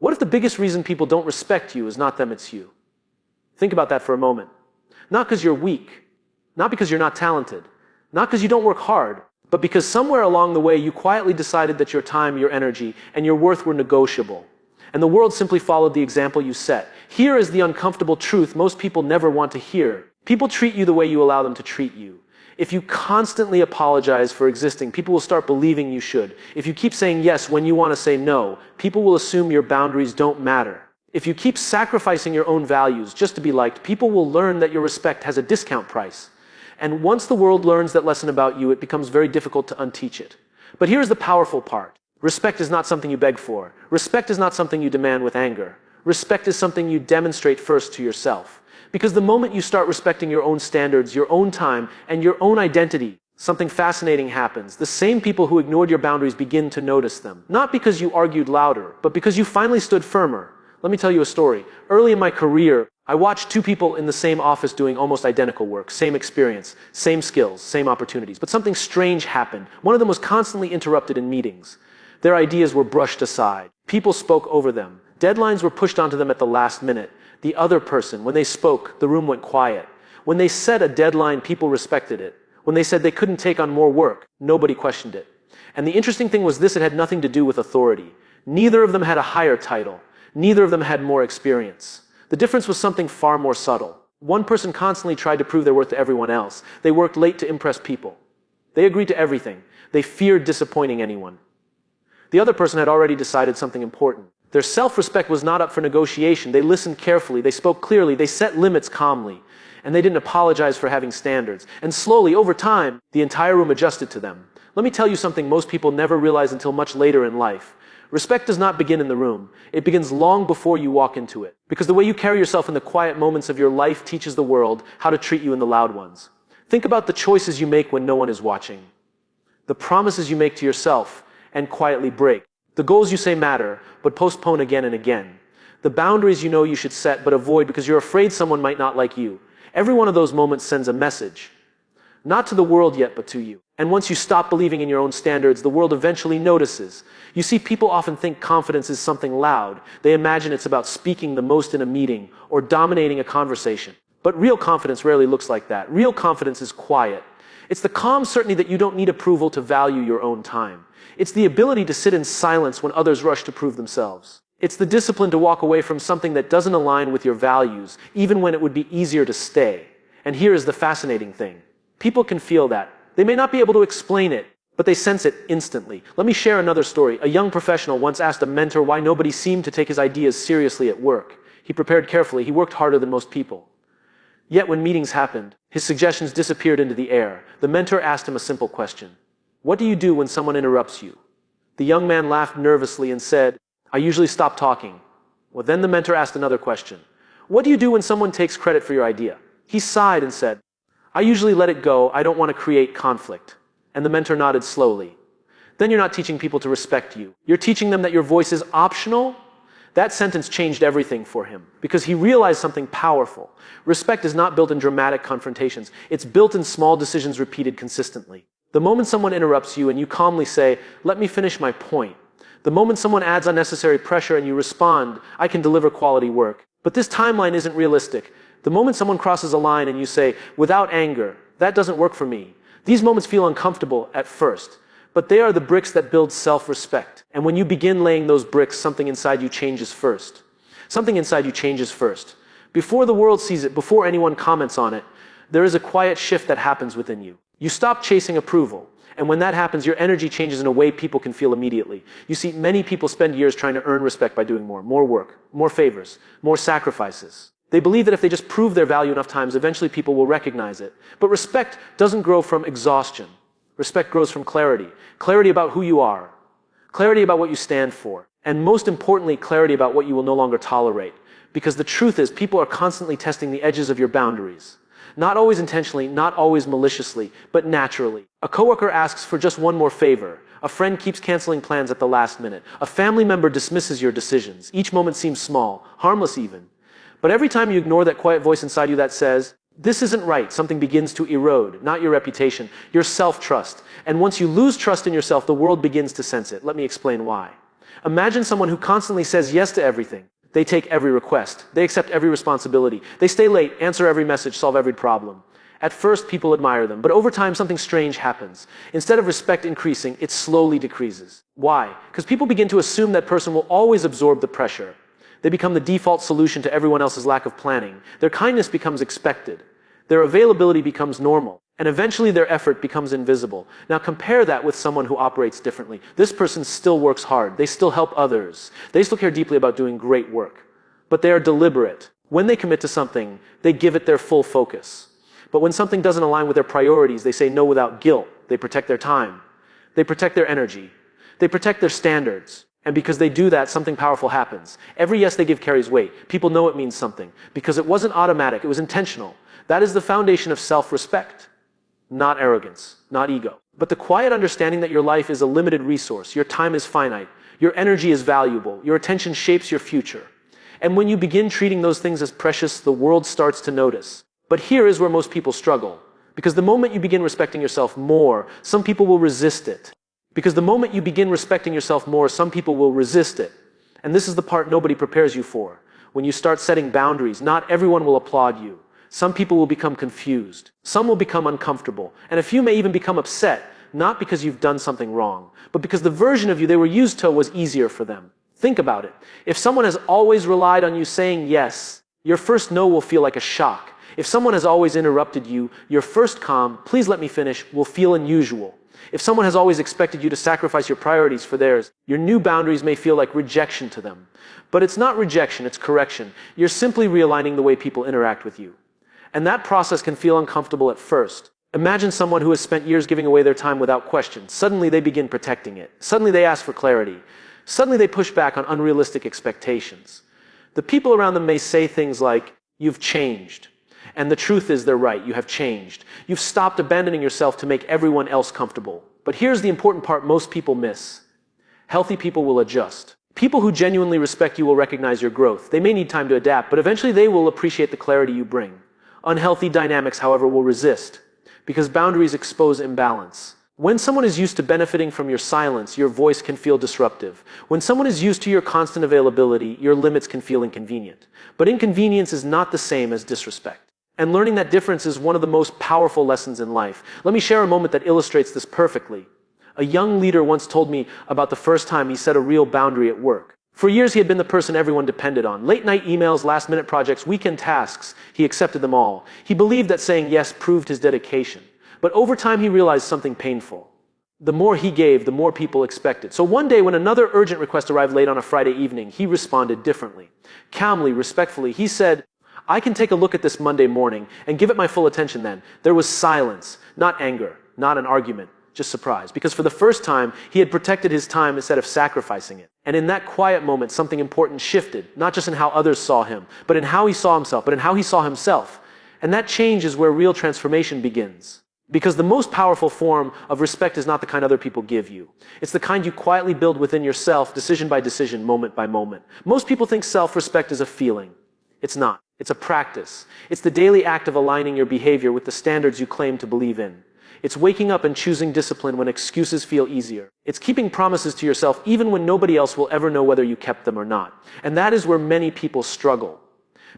What if the biggest reason people don't respect you is not them, it's you? Think about that for a moment. Not because you're weak, not because you're not talented, not because you don't work hard, but because somewhere along the way you quietly decided that your time, your energy, and your worth were negotiable. And the world simply followed the example you set. Here is the uncomfortable truth most people never want to hear. People treat you the way you allow them to treat you. If you constantly apologize for existing, people will start believing you should. If you keep saying yes when you want to say no, people will assume your boundaries don't matter. If you keep sacrificing your own values just to be liked, people will learn that your respect has a discount price. And once the world learns that lesson about you, it becomes very difficult to unteach it. But here's the powerful part. Respect is not something you beg for. Respect is not something you demand with anger. Respect is something you demonstrate first to yourself. Because the moment you start respecting your own standards, your own time, and your own identity, something fascinating happens. The same people who ignored your boundaries begin to notice them. Not because you argued louder, but because you finally stood firmer. Let me tell you a story. Early in my career, I watched two people in the same office doing almost identical work, same experience, same skills, same opportunities. But something strange happened. One of them was constantly interrupted in meetings. Their ideas were brushed aside. People spoke over them. Deadlines were pushed onto them at the last minute. The other person, when they spoke, the room went quiet. When they set a deadline, people respected it. When they said they couldn't take on more work, nobody questioned it. And the interesting thing was this: it had nothing to do with authority. Neither of them had a higher title. Neither of them had more experience. The difference was something far more subtle. One person constantly tried to prove their worth to everyone else. They worked late to impress people. They agreed to everything. They feared disappointing anyone. The other person had already decided something important. Their self-respect was not up for negotiation. They listened carefully, they spoke clearly, they set limits calmly, and they didn't apologize for having standards. And slowly, over time, the entire room adjusted to them. Let me tell you something most people never realize until much later in life. Respect does not begin in the room. It begins long before you walk into it. Because the way you carry yourself in the quiet moments of your life teaches the world how to treat you in the loud ones. Think about the choices you make when no one is watching. The promises you make to yourself and quietly break. The goals you say matter, but postpone again and again. The boundaries you know you should set, but avoid because you're afraid someone might not like you. Every one of those moments sends a message. Not to the world yet, but to you. And once you stop believing in your own standards, the world eventually notices. You see, people often think confidence is something loud. They imagine it's about speaking the most in a meeting or dominating a conversation. But real confidence rarely looks like that. Real confidence is quiet. It's the calm certainty that you don't need approval to value your own time. It's the ability to sit in silence when others rush to prove themselves. It's the discipline to walk away from something that doesn't align with your values, even when it would be easier to stay. And here is the fascinating thing. People can feel that. They may not be able to explain it, but they sense it instantly. Let me share another story. A young professional once asked a mentor why nobody seemed to take his ideas seriously at work. He prepared carefully. He worked harder than most people. Yet when meetings happened, his suggestions disappeared into the air. The mentor asked him a simple question. What do you do when someone interrupts you? The young man laughed nervously and said, I usually stop talking. Well, then the mentor asked another question. What do you do when someone takes credit for your idea? He sighed and said, I usually let it go. I don't want to create conflict. And the mentor nodded slowly. Then you're not teaching people to respect you. You're teaching them that your voice is optional. That sentence changed everything for him because he realized something powerful. Respect is not built in dramatic confrontations. It's built in small decisions repeated consistently. The moment someone interrupts you and you calmly say, let me finish my point. The moment someone adds unnecessary pressure and you respond, I can deliver quality work. But this timeline isn't realistic. The moment someone crosses a line and you say, without anger, that doesn't work for me. These moments feel uncomfortable at first, but they are the bricks that build self-respect. And when you begin laying those bricks, something inside you changes first. Something inside you changes first. Before the world sees it, before anyone comments on it, there is a quiet shift that happens within you. You stop chasing approval. And when that happens, your energy changes in a way people can feel immediately. You see, many people spend years trying to earn respect by doing more work, more favors, more sacrifices. They believe that if they just prove their value enough times, eventually people will recognize it. But respect doesn't grow from exhaustion. Respect grows from clarity. Clarity about who you are. Clarity about what you stand for. And most importantly, clarity about what you will no longer tolerate. Because the truth is, people are constantly testing the edges of your boundaries. Not always intentionally, not always maliciously, but naturally. A coworker asks for just one more favor. A friend keeps canceling plans at the last minute. A family member dismisses your decisions. Each moment seems small, harmless even. But every time you ignore that quiet voice inside you that says, this isn't right, something begins to erode, not your reputation, your self-trust. And once you lose trust in yourself, the world begins to sense it. Let me explain why. Imagine someone who constantly says yes to everything. They take every request. They accept every responsibility. They stay late, answer every message, solve every problem. At first, people admire them, but over time, something strange happens. Instead of respect increasing, it slowly decreases. Why? Because people begin to assume that person will always absorb the pressure. They become the default solution to everyone else's lack of planning. Their kindness becomes expected. Their availability becomes normal. And eventually their effort becomes invisible. Now compare that with someone who operates differently. This person still works hard. They still help others. They still care deeply about doing great work. But they are deliberate. When they commit to something, they give it their full focus. But when something doesn't align with their priorities, they say no without guilt. They protect their time. They protect their energy. They protect their standards. And because they do that, something powerful happens. Every yes they give carries weight. People know it means something. Because it wasn't automatic, it was intentional. That is the foundation of self-respect. Not arrogance, not ego. But the quiet understanding that your life is a limited resource. Your time is finite. Your energy is valuable. Your attention shapes your future. And when you begin treating those things as precious, the world starts to notice. But here is where most people struggle. Because the moment you begin respecting yourself more, some people will resist it. Because the moment you begin respecting yourself more, some people will resist it. And this is the part nobody prepares you for. When you start setting boundaries, not everyone will applaud you. Some people will become confused. Some will become uncomfortable. And a few may even become upset, not because you've done something wrong, but because the version of you they were used to was easier for them. Think about it. If someone has always relied on you saying yes, your first no will feel like a shock. If someone has always interrupted you, your first calm, please let me finish, will feel unusual. If someone has always expected you to sacrifice your priorities for theirs, your new boundaries may feel like rejection to them. But it's not rejection, it's correction. You're simply realigning the way people interact with you. And that process can feel uncomfortable at first. Imagine someone who has spent years giving away their time without question. Suddenly they begin protecting it. Suddenly they ask for clarity. Suddenly they push back on unrealistic expectations. The people around them may say things like, "You've changed." And the truth is they're right, you have changed. You've stopped abandoning yourself to make everyone else comfortable. But here's the important part most people miss. Healthy people will adjust. People who genuinely respect you will recognize your growth. They may need time to adapt, but eventually they will appreciate the clarity you bring. Unhealthy dynamics, however, will resist, because boundaries expose imbalance. When someone is used to benefiting from your silence, your voice can feel disruptive. When someone is used to your constant availability, your limits can feel inconvenient. But inconvenience is not the same as disrespect. And learning that difference is one of the most powerful lessons in life. Let me share a moment that illustrates this perfectly. A young leader once told me about the first time he set a real boundary at work. For years, he had been the person everyone depended on. Late-night emails, last-minute projects, weekend tasks, he accepted them all. He believed that saying yes proved his dedication. But over time, he realized something painful. The more he gave, the more people expected. So one day, when another urgent request arrived late on a Friday evening, he responded differently. Calmly, respectfully, he said, "I can take a look at this Monday morning and give it my full attention then." There was silence, not anger, not an argument, just surprise. Because for the first time, he had protected his time instead of sacrificing it. And in that quiet moment, something important shifted, not just in how others saw him, but in how he saw himself, but in how he saw himself. And that change is where real transformation begins. Because the most powerful form of respect is not the kind other people give you. It's the kind you quietly build within yourself, decision by decision, moment by moment. Most people think self-respect is a feeling. It's not. It's a practice. It's the daily act of aligning your behavior with the standards you claim to believe in. It's waking up and choosing discipline when excuses feel easier. It's keeping promises to yourself even when nobody else will ever know whether you kept them or not. And that is where many people struggle.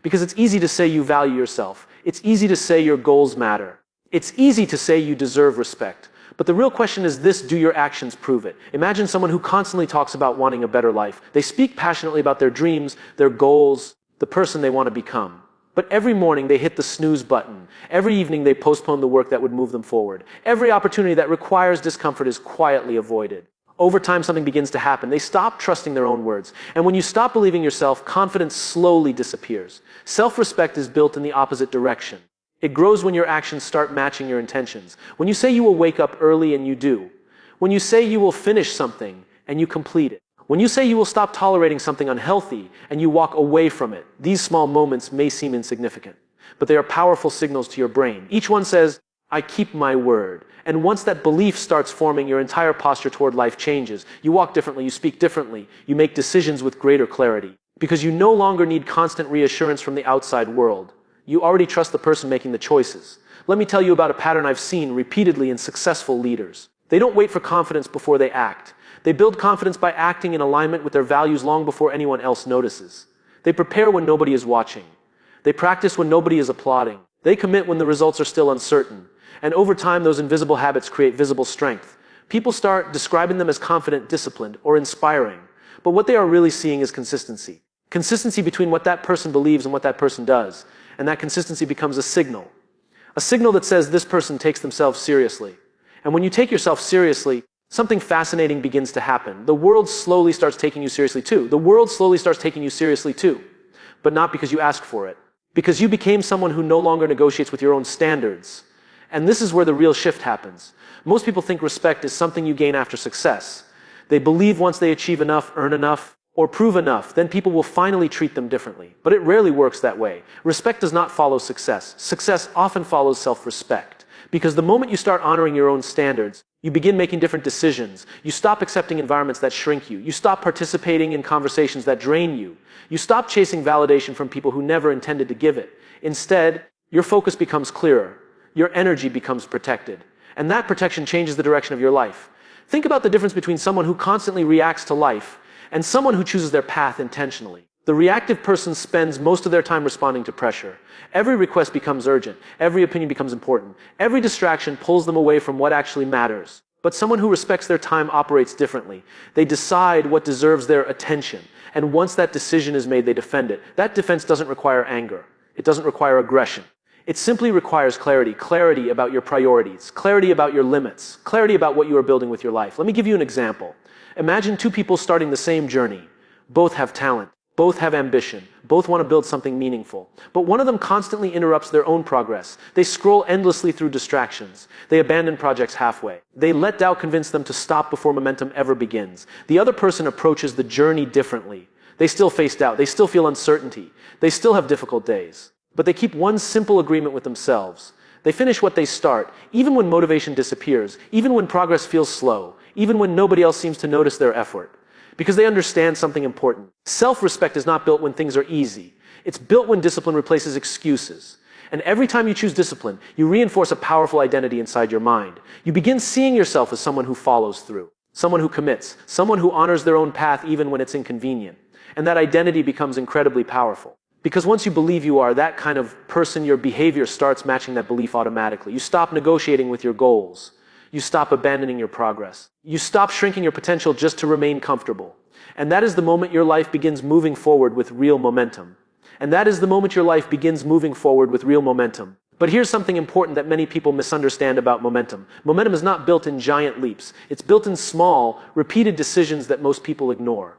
Because it's easy to say you value yourself. It's easy to say your goals matter. It's easy to say you deserve respect. But the real question is this: do your actions prove it? Imagine someone who constantly talks about wanting a better life. They speak passionately about their dreams, their goals, the person they want to become. But every morning they hit the snooze button. Every evening they postpone the work that would move them forward. Every opportunity that requires discomfort is quietly avoided. Over time, something begins to happen. They stop trusting their own words. And when you stop believing yourself, confidence slowly disappears. Self-respect is built in the opposite direction. It grows when your actions start matching your intentions. When you say you will wake up early and you do. When you say you will finish something and you complete it. When you say you will stop tolerating something unhealthy and you walk away from it. These small moments may seem insignificant, but they are powerful signals to your brain. Each one says, "I keep my word." And once that belief starts forming, your entire posture toward life changes. You walk differently, you speak differently, you make decisions with greater clarity. Because you no longer need constant reassurance from the outside world. You already trust the person making the choices. Let me tell you about a pattern I've seen repeatedly in successful leaders. They don't wait for confidence before they act. They build confidence by acting in alignment with their values long before anyone else notices. They prepare when nobody is watching. They practice when nobody is applauding. They commit when the results are still uncertain. And over time, those invisible habits create visible strength. People start describing them as confident, disciplined, or inspiring. But what they are really seeing is consistency. Consistency between what that person believes and what that person does. And that consistency becomes a signal. A signal that says this person takes themselves seriously. And when you take yourself seriously, something fascinating begins to happen. The world slowly starts taking you seriously too. The world slowly starts taking you seriously too. But not because you asked for it. Because you became someone who no longer negotiates with your own standards. And this is where the real shift happens. Most people think respect is something you gain after success. They believe once they achieve enough, earn enough, or prove enough, then people will finally treat them differently. But it rarely works that way. Respect does not follow success. Success often follows self-respect. Because the moment you start honoring your own standards, you begin making different decisions. You stop accepting environments that shrink you. You stop participating in conversations that drain you. You stop chasing validation from people who never intended to give it. Instead, your focus becomes clearer. Your energy becomes protected. And that protection changes the direction of your life. Think about the difference between someone who constantly reacts to life and someone who chooses their path intentionally. The reactive person spends most of their time responding to pressure. Every request becomes urgent. Every opinion becomes important. Every distraction pulls them away from what actually matters. But someone who respects their time operates differently. They decide what deserves their attention. And once that decision is made, they defend it. That defense doesn't require anger. It doesn't require aggression. It simply requires clarity. Clarity about your priorities. Clarity about your limits. Clarity about what you are building with your life. Let me give you an example. Imagine two people starting the same journey. Both have talent. Both have ambition. Both want to build something meaningful. But one of them constantly interrupts their own progress. They scroll endlessly through distractions. They abandon projects halfway. They let doubt convince them to stop before momentum ever begins. The other person approaches the journey differently. They still face doubt. They still feel uncertainty. They still have difficult days. But they keep one simple agreement with themselves. They finish what they start, even when motivation disappears, even when progress feels slow, even when nobody else seems to notice their effort. Because they understand something important. Self-respect is not built when things are easy. It's built when discipline replaces excuses. And every time you choose discipline, you reinforce a powerful identity inside your mind. You begin seeing yourself as someone who follows through, someone who commits, someone who honors their own path even when it's inconvenient. And that identity becomes incredibly powerful. Because once you believe you are that kind of person, your behavior starts matching that belief automatically. You stop negotiating with your goals. You stop abandoning your progress. You stop shrinking your potential just to remain comfortable. And that is the moment your life begins moving forward with real momentum. And that is the moment your life begins moving forward with real momentum. But here's something important that many people misunderstand about momentum. Momentum is not built in giant leaps. It's built in small, repeated decisions that most people ignore.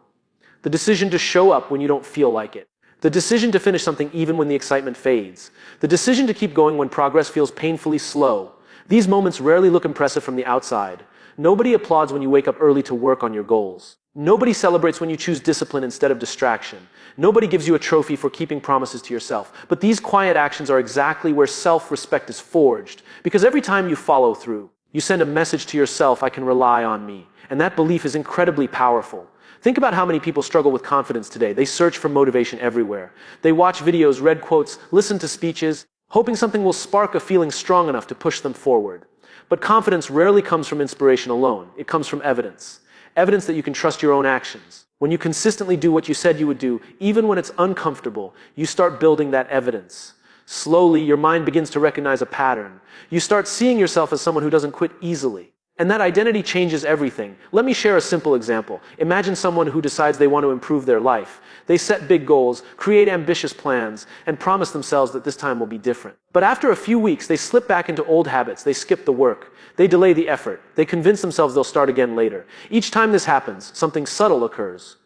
The decision to show up when you don't feel like it. The decision to finish something even when the excitement fades. The decision to keep going when progress feels painfully slow. These moments rarely look impressive from the outside. Nobody applauds when you wake up early to work on your goals. Nobody celebrates when you choose discipline instead of distraction. Nobody gives you a trophy for keeping promises to yourself. But these quiet actions are exactly where self-respect is forged. Because every time you follow through, you send a message to yourself, I can rely on me. And that belief is incredibly powerful. Think about how many people struggle with confidence today. They search for motivation everywhere. They watch videos, read quotes, listen to speeches, hoping something will spark a feeling strong enough to push them forward. But confidence rarely comes from inspiration alone. It comes from evidence. Evidence that you can trust your own actions. When you consistently do what you said you would do, even when it's uncomfortable, you start building that evidence. Slowly, your mind begins to recognize a pattern. You start seeing yourself as someone who doesn't quit easily. And that identity changes everything. Let me share a simple example. Imagine someone who decides they want to improve their life. They set big goals, create ambitious plans, and promise themselves that this time will be different. But after a few weeks, they slip back into old habits. They skip the work. They delay the effort. They convince themselves they'll start again later. Each time this happens, something subtle occurs.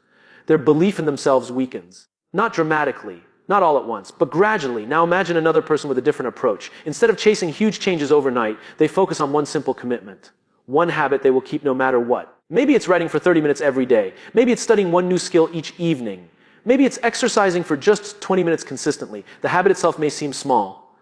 Their belief in themselves weakens. Not dramatically, not all at once, but gradually. Now imagine another person with a different approach. Instead of chasing huge changes overnight, they focus on one simple commitment. One habit they will keep no matter what. Maybe it's writing for 30 minutes every day. Maybe it's studying one new skill each evening. Maybe it's exercising for just 20 minutes consistently. The habit itself may seem small,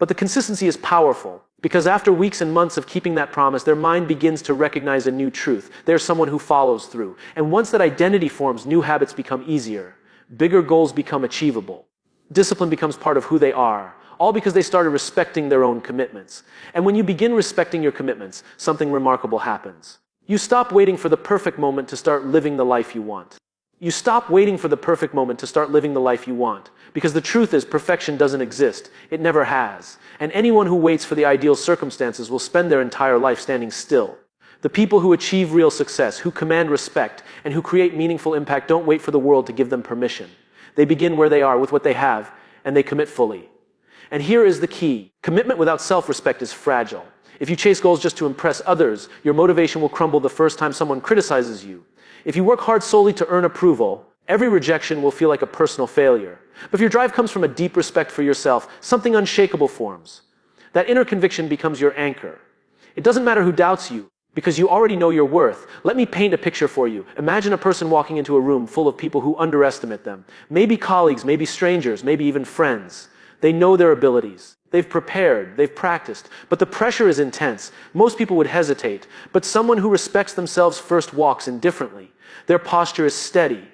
but the consistency is powerful because after weeks and months of keeping that promise, their mind begins to recognize a new truth. They're someone who follows through. And once that identity forms, new habits become easier. Bigger goals become achievable. Discipline becomes part of who they are. All because they started respecting their own commitments. And when you begin respecting your commitments, something remarkable happens. You stop waiting for the perfect moment to start living the life you want. You stop waiting for the perfect moment to start living the life you want. Because the truth is, perfection doesn't exist. It never has. And anyone who waits for the ideal circumstances will spend their entire life standing still. The people who achieve real success, who command respect, and who create meaningful impact don't wait for the world to give them permission. They begin where they are with what they have, and they commit fully. And here is the key. Commitment without self-respect is fragile. If you chase goals just to impress others, your motivation will crumble the first time someone criticizes you. If you work hard solely to earn approval, every rejection will feel like a personal failure. But if your drive comes from a deep respect for yourself, something unshakable forms. That inner conviction becomes your anchor. It doesn't matter who doubts you, because you already know your worth. Let me paint a picture for you. Imagine a person walking into a room full of people who underestimate them. Maybe colleagues, maybe strangers, maybe even friends. They know their abilities. They've prepared, they've practiced, but the pressure is intense. Most people would hesitate, but someone who respects themselves first walks indifferently. Their posture is steady.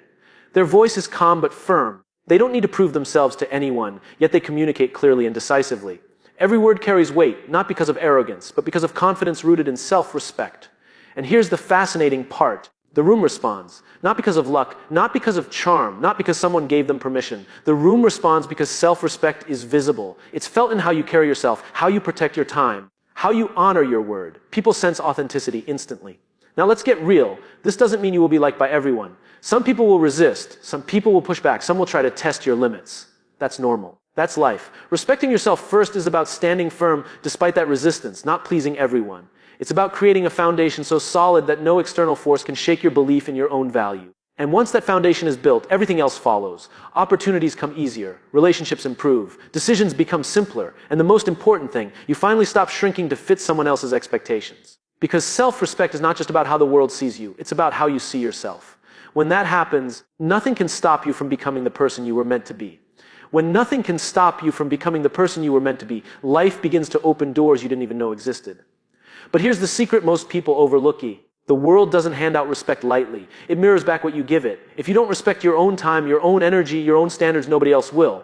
Their voice is calm but firm. They don't need to prove themselves to anyone, yet they communicate clearly and decisively. Every word carries weight, not because of arrogance, but because of confidence rooted in self-respect. And here's the fascinating part. The room responds, not because of luck, not because of charm, not because someone gave them permission. The room responds because self-respect is visible. It's felt in how you carry yourself, how you protect your time, how you honor your word. People sense authenticity instantly. Now let's get real. This doesn't mean you will be liked by everyone. Some people will resist, some people will push back, some will try to test your limits. That's normal. That's life. Respecting yourself first is about standing firm despite that resistance, not pleasing everyone. It's about creating a foundation so solid that no external force can shake your belief in your own value. And once that foundation is built, everything else follows. Opportunities come easier, relationships improve, decisions become simpler, and the most important thing, you finally stop shrinking to fit someone else's expectations. Because self-respect is not just about how the world sees you, it's about how you see yourself. When that happens, nothing can stop you from becoming the person you were meant to be. When nothing can stop you from becoming the person you were meant to be, life begins to open doors you didn't even know existed. But here's the secret most people overlook. The world doesn't hand out respect lightly. It mirrors back what you give it. If you don't respect your own time, your own energy, your own standards, nobody else will.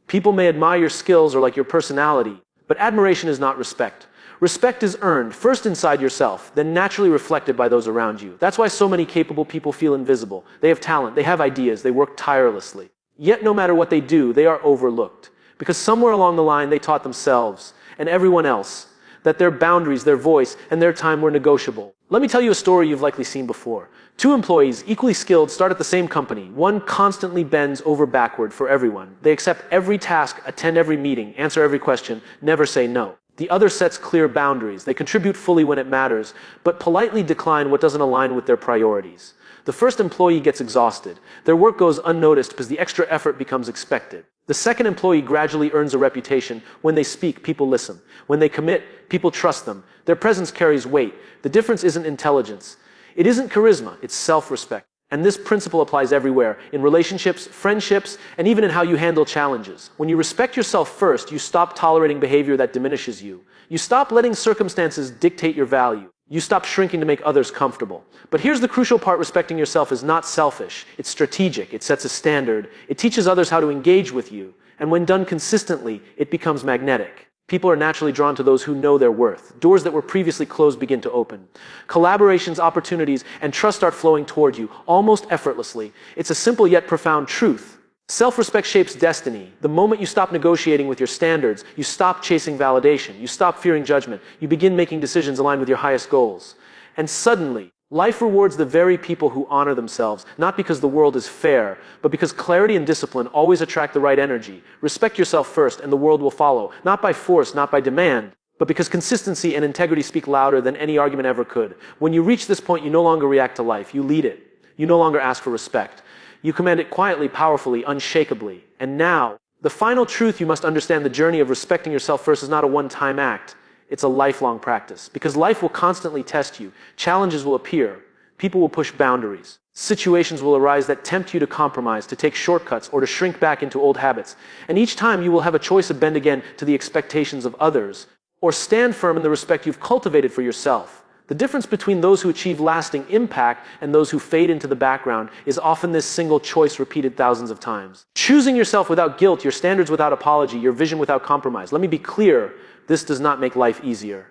People may admire your skills or like your personality, but admiration is not respect. Respect is earned, first inside yourself, then naturally reflected by those around you. That's why so many capable people feel invisible. They have talent, they have ideas, they work tirelessly. Yet no matter what they do, they are overlooked. Because somewhere along the line, they taught themselves and everyone else that their boundaries, their voice, and their time were negotiable. Let me tell you a story you've likely seen before. Two employees, equally skilled, start at the same company. One constantly bends over backward for everyone. They accept every task, attend every meeting, answer every question, never say no. The other sets clear boundaries. They contribute fully when it matters, but politely decline what doesn't align with their priorities. The first employee gets exhausted. Their work goes unnoticed because the extra effort becomes expected. The second employee gradually earns a reputation. When they speak, people listen. When they commit, people trust them. Their presence carries weight. The difference isn't intelligence. It isn't charisma, it's self-respect. And this principle applies everywhere, in relationships, friendships, and even in how you handle challenges. When you respect yourself first, you stop tolerating behavior that diminishes you. You stop letting circumstances dictate your value. You stop shrinking to make others comfortable. But here's the crucial part: respecting yourself is not selfish. It's strategic. It sets a standard. It teaches others how to engage with you. And when done consistently, it becomes magnetic. People are naturally drawn to those who know their worth. Doors that were previously closed begin to open. Collaborations, opportunities, and trust start flowing toward you, almost effortlessly. It's a simple yet profound truth. Self-respect shapes destiny. The moment you stop negotiating with your standards, you stop chasing validation, you stop fearing judgment, you begin making decisions aligned with your highest goals. And suddenly, life rewards the very people who honor themselves, not because the world is fair, but because clarity and discipline always attract the right energy. Respect yourself first, and the world will follow, not by force, not by demand, but because consistency and integrity speak louder than any argument ever could. When you reach this point, you no longer react to life, you lead it. You no longer ask for respect. You command it quietly, powerfully, unshakably. And now, the final truth you must understand: the journey of respecting yourself first is not a one-time act. It's a lifelong practice. Because life will constantly test you. Challenges will appear. People will push boundaries. Situations will arise that tempt you to compromise, to take shortcuts, or to shrink back into old habits. And each time you will have a choice to bend again to the expectations of others, or stand firm in the respect you've cultivated for yourself. The difference between those who achieve lasting impact and those who fade into the background is often this single choice repeated thousands of times. Choosing yourself without guilt, your standards without apology, your vision without compromise. Let me be clear, this does not make life easier.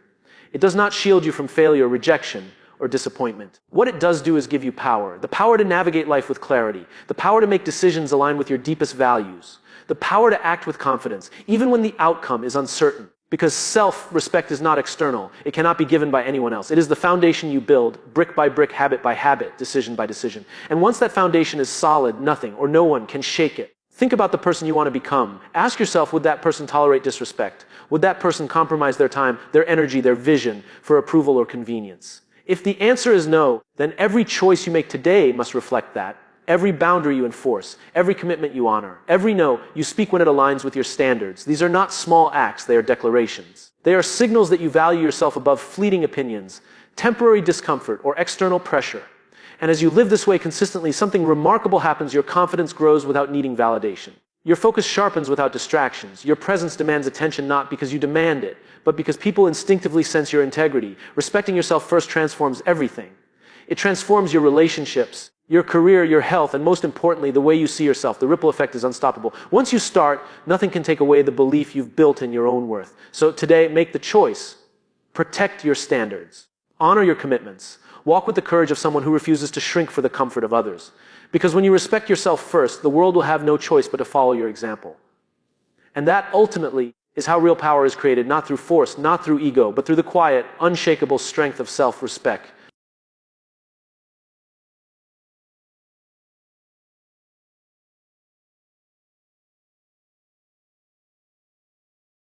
It does not shield you from failure, rejection, or disappointment. What it does do is give you power. The power to navigate life with clarity. The power to make decisions aligned with your deepest values. The power to act with confidence, even when the outcome is uncertain. Because self-respect is not external. It cannot be given by anyone else. It is the foundation you build, brick by brick, habit by habit, decision by decision. And once that foundation is solid, nothing or no one can shake it. Think about the person you want to become. Ask yourself, would that person tolerate disrespect? Would that person compromise their time, their energy, their vision for approval or convenience? If the answer is no, then every choice you make today must reflect that. Every boundary you enforce, every commitment you honor, every no you speak when it aligns with your standards. These are not small acts, they are declarations. They are signals that you value yourself above fleeting opinions, temporary discomfort, or external pressure. And as you live this way consistently, something remarkable happens. Your confidence grows without needing validation. Your focus sharpens without distractions. Your presence demands attention not because you demand it, but because people instinctively sense your integrity. Respecting yourself first transforms everything. It transforms your relationships, your career, your health, and most importantly, the way you see yourself. The ripple effect is unstoppable. Once you start, nothing can take away the belief you've built in your own worth. So today, make the choice. Protect your standards. Honor your commitments. Walk with the courage of someone who refuses to shrink for the comfort of others. Because when you respect yourself first, the world will have no choice but to follow your example. And that ultimately is how real power is created, not through force, not through ego, but through the quiet, unshakable strength of self-respect.